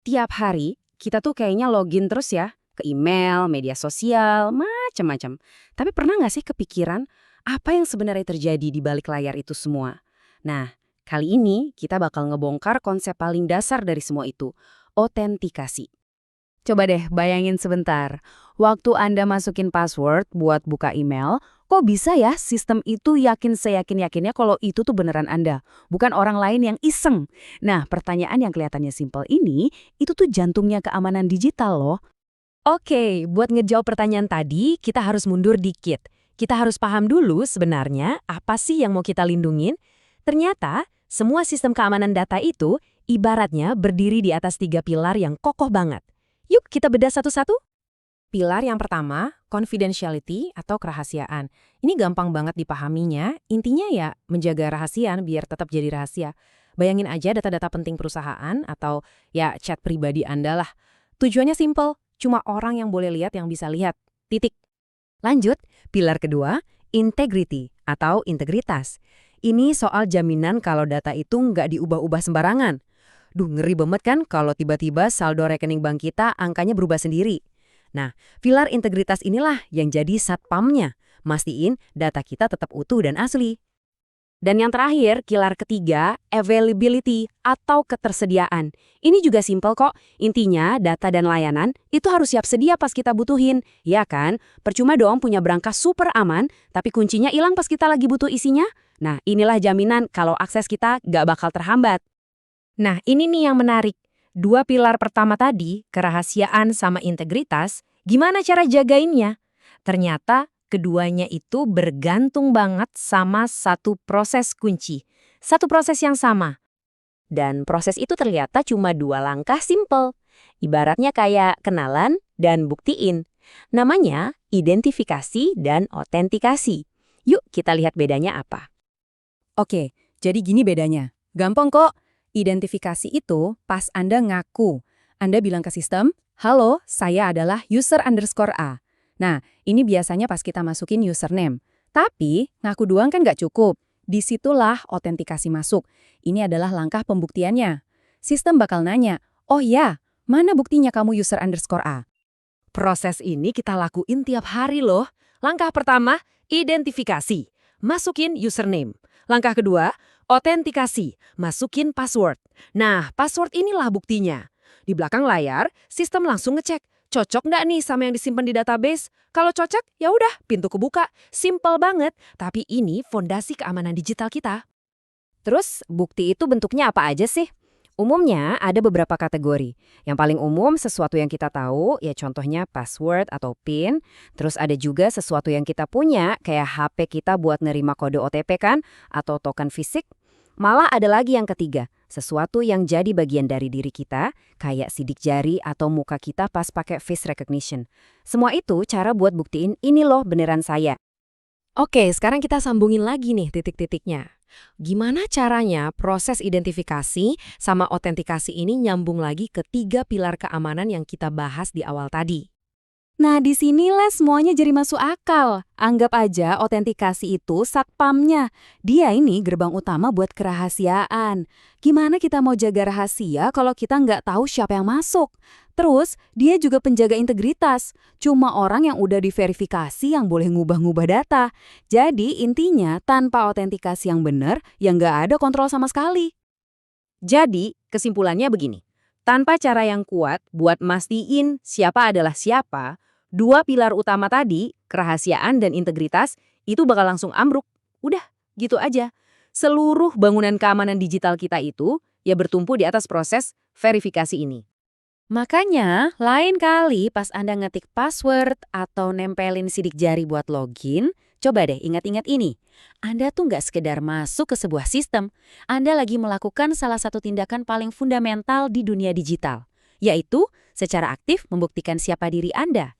Tiap hari, kita tuh kayaknya login terus ya, ke email, media sosial, macam-macam. Tapi pernah nggak sih kepikiran apa yang sebenarnya terjadi di balik layar itu semua? Nah, kali ini kita bakal ngebongkar konsep paling dasar dari semua itu, otentikasi. Coba deh bayangin sebentar, waktu Anda masukin password buat buka email, kok bisa ya sistem itu yakin seyakin-yakinnya kalau itu tuh beneran Anda, bukan orang lain yang iseng? Nah, pertanyaan yang kelihatannya simpel ini, itu tuh jantungnya keamanan digital loh. Oke, buat ngejawab pertanyaan tadi, kita harus mundur dikit. Kita harus paham dulu sebenarnya apa sih yang mau kita lindungin. Ternyata, semua sistem keamanan data itu ibaratnya berdiri di atas 3 pilar yang kokoh banget. Yuk kita bedah satu-satu. Pilar yang pertama, confidentiality atau kerahasiaan. Ini gampang banget dipahaminya, intinya ya menjaga rahasia biar tetap jadi rahasia. Bayangin aja data-data penting perusahaan atau ya chat pribadi Anda lah. Tujuannya simple, cuma orang yang boleh lihat yang bisa lihat. Titik. Lanjut, pilar kedua, integrity atau integritas. Ini soal jaminan kalau data itu nggak diubah-ubah sembarangan. Duh, ngeri banget kan kalau tiba-tiba saldo rekening bank kita angkanya berubah sendiri. Nah, pilar integritas inilah yang jadi satpamnya. Mastiin data kita tetap utuh dan asli. Dan yang terakhir, pilar ketiga, availability atau ketersediaan. Ini juga simpel kok, intinya data dan layanan itu harus siap sedia pas kita butuhin. Ya kan? Percuma dong punya berangkas super aman, tapi kuncinya hilang pas kita lagi butuh isinya. Nah, inilah jaminan kalau akses kita nggak bakal terhambat. Nah, ini nih yang menarik. Dua pilar pertama tadi, kerahasiaan sama integritas, gimana cara jagainnya? Ternyata keduanya itu bergantung banget sama satu proses kunci. Satu proses yang sama. Dan proses itu ternyata cuma 2 langkah simple. Ibaratnya kayak kenalan dan buktiin. Namanya identifikasi dan otentikasi. Yuk kita lihat bedanya apa. Oke, jadi gini bedanya. Gampang kok. Identifikasi itu pas Anda ngaku. Anda bilang ke sistem, halo, saya adalah user underscore A. Nah, ini biasanya pas kita masukin username. Tapi, ngaku doang kan nggak cukup. Disitulah otentikasi masuk. Ini adalah langkah pembuktiannya. Sistem bakal nanya, oh ya, mana buktinya kamu user underscore A? Proses ini kita lakuin tiap hari loh. Langkah pertama, identifikasi. Masukin username. Langkah kedua, otentikasi. Masukin password. Nah, password inilah buktinya. Di belakang layar, sistem langsung ngecek. Cocok nggak nih sama yang disimpan di database? Kalau cocok, ya udah, pintu kebuka. Simple banget, tapi ini fondasi keamanan digital kita. Terus, bukti itu bentuknya apa aja sih? Umumnya ada beberapa kategori. Yang paling umum sesuatu yang kita tahu, ya contohnya password atau PIN. Terus ada juga sesuatu yang kita punya, kayak HP kita buat nerima kode OTP kan, atau token fisik. Malah ada lagi yang ketiga, sesuatu yang jadi bagian dari diri kita, kayak sidik jari atau muka kita pas pakai face recognition. Semua itu cara buat buktiin ini loh beneran saya. Oke, sekarang kita sambungin lagi nih titik-titiknya. Gimana caranya proses identifikasi sama otentikasi ini nyambung lagi ke 3 pilar keamanan yang kita bahas di awal tadi? Nah, disinilah semuanya jadi masuk akal. Anggap aja otentikasi itu satpamnya. Dia ini gerbang utama buat kerahasiaan. Gimana kita mau jaga rahasia kalau kita nggak tahu siapa yang masuk? Terus, dia juga penjaga integritas. Cuma orang yang udah diverifikasi yang boleh ngubah-ngubah data. Jadi, intinya tanpa otentikasi yang benar, ya nggak ada kontrol sama sekali. Jadi, kesimpulannya begini. Tanpa cara yang kuat buat mastiin siapa adalah siapa, 2 pilar utama tadi, kerahasiaan dan integritas, itu bakal langsung ambruk. Udah, gitu aja. Seluruh bangunan keamanan digital kita itu ya bertumpu di atas proses verifikasi ini. Makanya, lain kali pas Anda ngetik password atau nempelin sidik jari buat login, coba deh ingat-ingat ini. Anda tuh nggak sekedar masuk ke sebuah sistem, Anda lagi melakukan salah satu tindakan paling fundamental di dunia digital, yaitu secara aktif membuktikan siapa diri Anda.